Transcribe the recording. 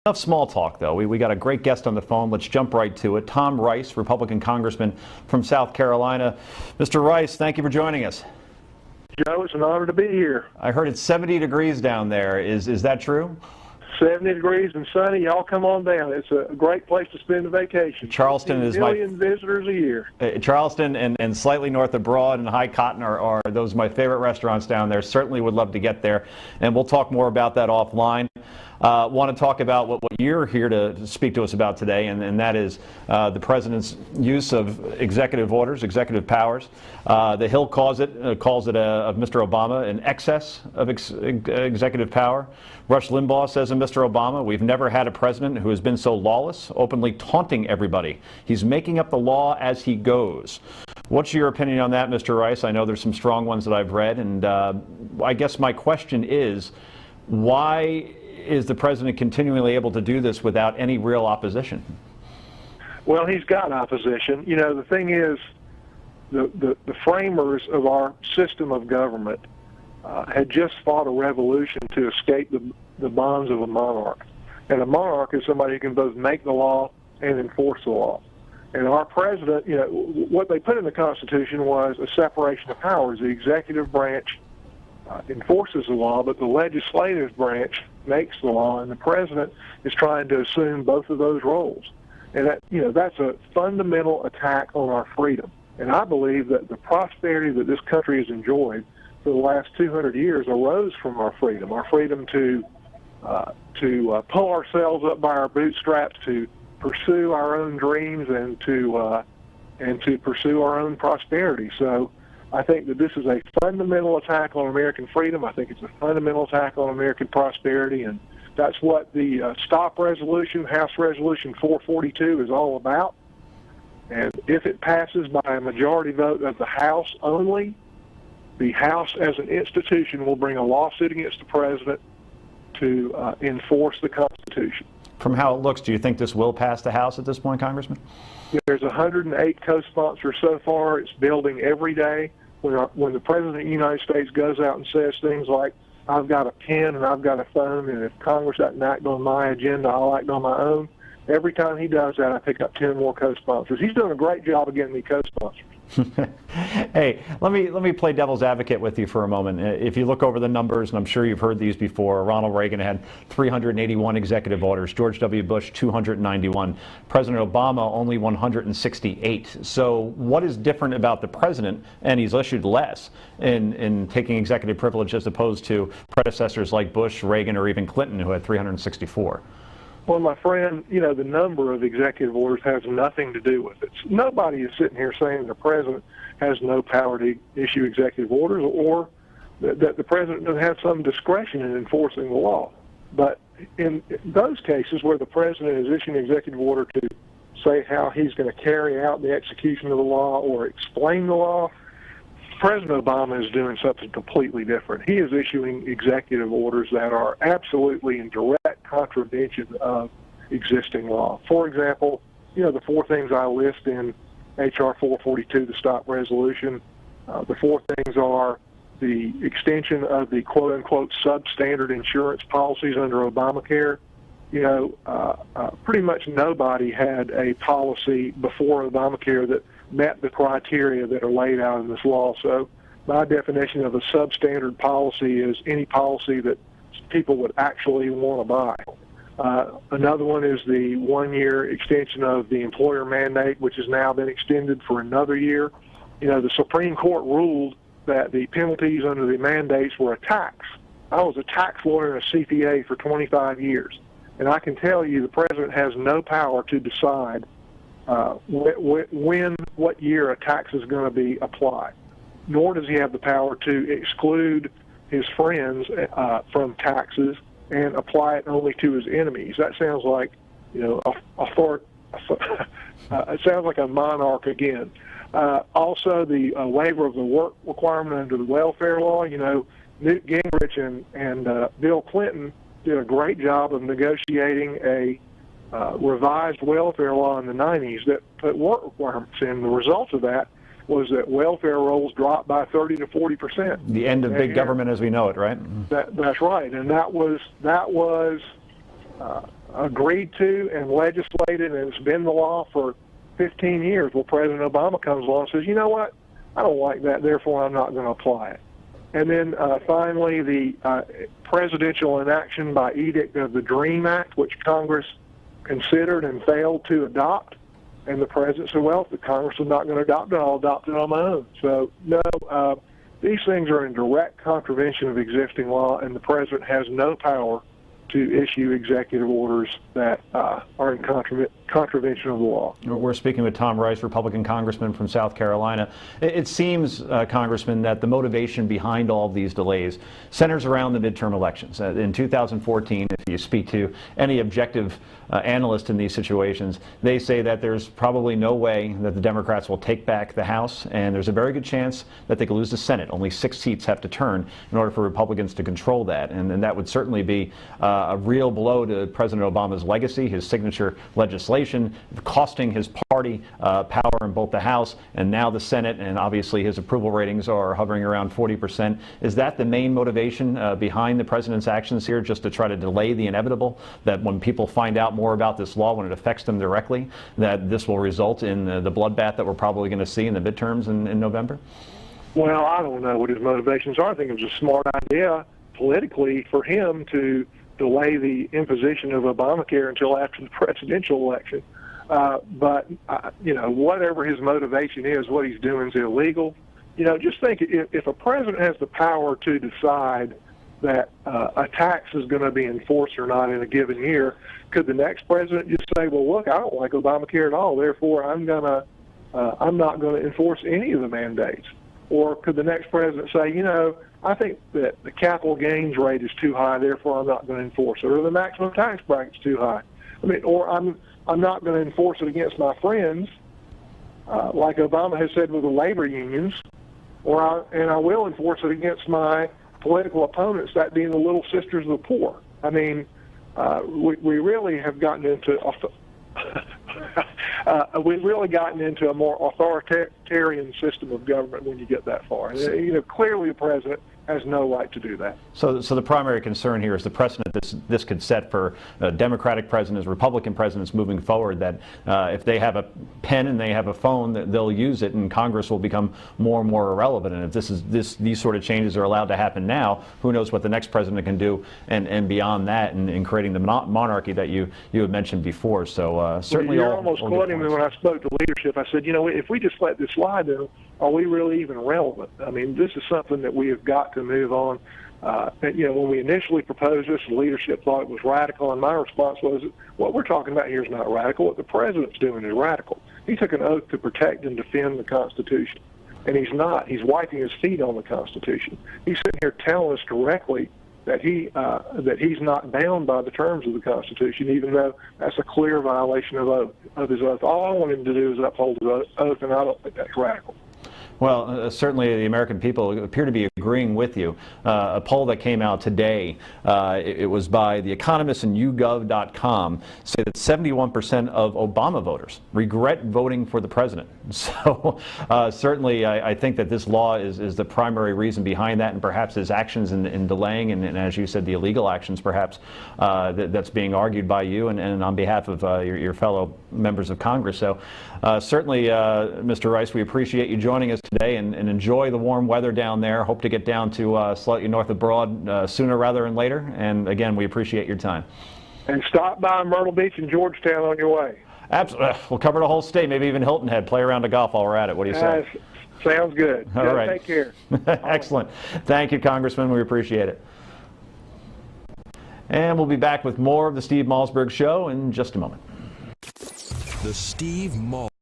Enough small talk, though. We got a great guest on the phone. Let's jump right to it. Tom Rice, Republican Congressman from South Carolina. Mr. Rice, thank you for joining us. Joe, it's an honor to be here. I heard it's 70 degrees down there. Is that true? 70 degrees and sunny. Y'all come on down. It's a great place to spend a vacation. Charleston is my million visitors a year. Charleston and slightly north of Broad and High Cotton are those my favorite restaurants down there. Certainly would love to get there, and we'll talk more about that offline. Want to talk about what you're here to speak to us about today, and that is the president's use of executive orders, executive powers. The Hill calls it of Mr. Obama an excess of executive power. Rush Limbaugh says of Mr. Obama, we've never had a president who has been so lawless, openly taunting everybody. He's making up the law as he goes. What's your opinion on that, Mr. Rice? I know there's some strong ones that I've read, and I guess my question is, why is the president continually able to do this without any real opposition? Well, he's got opposition. You know, the thing is, the framers of our system of government had just fought a revolution to escape the bonds of a monarch. And a monarch is somebody who can both make the law and enforce the law. And our president, you know, what they put in the Constitution was a separation of powers. The executive branch enforces the law, but the legislative branch makes the law, and the president is trying to assume both of those roles. And that, you know, that's a fundamental attack on our freedom. And I believe that the prosperity that this country has enjoyed for the last 200 years arose from our freedom to pull ourselves up by our bootstraps, to pursue our own dreams, and to pursue our own prosperity. So I think that this is a fundamental attack on American freedom. I think it's a fundamental attack on American prosperity, and that's what the stop resolution, House Resolution 442, is all about. And if it passes by a majority vote of the House only, the House as an institution will bring a lawsuit against the president to enforce the Constitution. From how it looks, do you think this will pass the House at this point, Congressman? There's 108 co-sponsors so far. It's building every day. When the President of the United States goes out and says things like, I've got a pen and I've got a phone, and if Congress doesn't act on my agenda, I'll act on my own. Every time he does that, I pick up 10 more co-sponsors. He's doing a great job of getting me co-sponsors. Hey, let me play devil's advocate with you for a moment. If you look over the numbers, and I'm sure you've heard these before, Ronald Reagan had 381 executive orders, George W. Bush 291, President Obama only 168. So what is different about the president, and he's issued less, in taking executive privilege as opposed to predecessors like Bush, Reagan, or even Clinton, who had 364? Well, my friend, you know, the number of executive orders has nothing to do with it. Nobody is sitting here saying the president has no power to issue executive orders, or that the president doesn't have some discretion in enforcing the law. But in those cases where the president is issuing an executive order to say how he's going to carry out the execution of the law or explain the law, President Obama is doing something completely different. He is issuing executive orders that are absolutely in direct contravention of existing law. For example, you know, the four things I list in H.R. 442, the stop resolution, the four things are the extension of the quote-unquote substandard insurance policies under Obamacare. You know, pretty much nobody had a policy before Obamacare that met the criteria that are laid out in this law. So my definition of a substandard policy is any policy that people would actually want to buy. Another one is the one-year extension of the employer mandate, which has now been extended for another year. You know, the Supreme Court ruled that the penalties under the mandates were a tax. I was a tax lawyer and a CPA for 25 years, and I can tell you the president has no power to decide what year a tax is going to be applied, nor does he have the power to exclude his friends from taxes and apply it only to his enemies. That sounds like, you know, it sounds like a monarch again. Also, the waiver of the work requirement under the welfare law. You know, Newt Gingrich and Bill Clinton did a great job of negotiating a revised welfare law in the 90s that put work requirements in. The result of that was that welfare rolls dropped by 30 to 40%. The end of big government as we know it, right? That's right, and that was agreed to and legislated, and it's been the law for 15 years. Well, President Obama comes along and says, you know what, I don't like that, therefore I'm not going to apply it. And then finally, the presidential inaction by edict of the DREAM Act, which Congress considered and failed to adopt. And the president said, well, if the Congress is not going to adopt it, I'll adopt it on my own. So, no, these things are in direct contravention of existing law, and the president has no power to issue executive orders that are in contravention of the law. We're speaking with Tom Rice, Republican congressman from South Carolina. It seems, Congressman, that the motivation behind all of these delays centers around the midterm elections. In 2014, if you speak to any objective analyst in these situations, they say that there's probably no way that the Democrats will take back the House, and there's a very good chance that they could lose the Senate. Only 6 seats have to turn in order for Republicans to control that, and that would certainly be a real blow to President Obama's legacy, his signature legislation, costing his party power in both the House and now the Senate, and obviously his approval ratings are hovering around 40%. Is that the main motivation behind the president's actions here, just to try to delay the inevitable, that when people find out more about this law, when it affects them directly, that this will result in the bloodbath that we're probably going to see in the midterms in November? Well, I don't know what his motivations are. I think it was a smart idea politically for him to delay the imposition of Obamacare until after the presidential election. But whatever his motivation is, what he's doing is illegal. Just think, if a president has the power to decide that a tax is going to be enforced or not in a given year, could the next president just say, well, look, I don't like Obamacare at all, therefore I'm not going to enforce any of the mandates? Or could the next president say, I think that the capital gains rate is too high, therefore I'm not going to enforce it, or the maximum tax bracket is too high. Or I'm not going to enforce it against my friends, like Obama has said with the labor unions, and I will enforce it against my political opponents, that being the Little Sisters of the Poor. We really have gotten into we've really gotten into a more authoritarian system of government when you get that far. Clearly the president has no right to do that. So the primary concern here is the precedent this could set for Democratic presidents, Republican presidents moving forward, that if they have a pen and they have a phone, that they'll use it, and Congress will become more and more irrelevant. And if these sort of changes are allowed to happen now, who knows what the next president can do, and beyond that, in creating the monarchy that you had mentioned before. So certainly, you're almost quoting me when I spoke to leadership. I said, if we just let this slide, then are we really even relevant? This is something that we have got to move on. When we initially proposed this, the leadership thought it was radical, and my response was, what we're talking about here is not radical. What the president's doing is radical. He took an oath to protect and defend the Constitution, and he's not. He's wiping his feet on the Constitution. He's sitting here telling us directly that he's not bound by the terms of the Constitution, even though that's a clear violation of his oath. All I want him to do is uphold his oath, and I don't think that's radical. Well, certainly the American people appear to be agreeing with you. A poll that came out today, it was by The Economist and YouGov.com, say that 71% of Obama voters regret voting for the president. So certainly I think that this law is the primary reason behind that, and perhaps his actions in delaying, and as you said, the illegal actions perhaps that's being argued by you and on behalf of your fellow members of Congress. So certainly, Mr. Rice, we appreciate you joining us today, and enjoy the warm weather down there. Hope to get down to slightly north of Broad sooner rather than later. And again, we appreciate your time. And stop by Myrtle Beach and Georgetown on your way. Absolutely. We'll cover the whole state, maybe even Hilton Head. Play around to golf while we're at it. What do you say? Sounds good. All right. Take care. Excellent. Thank you, Congressman. We appreciate it. And we'll be back with more of the Steve Malzberg Show in just a moment. The Steve Malzberg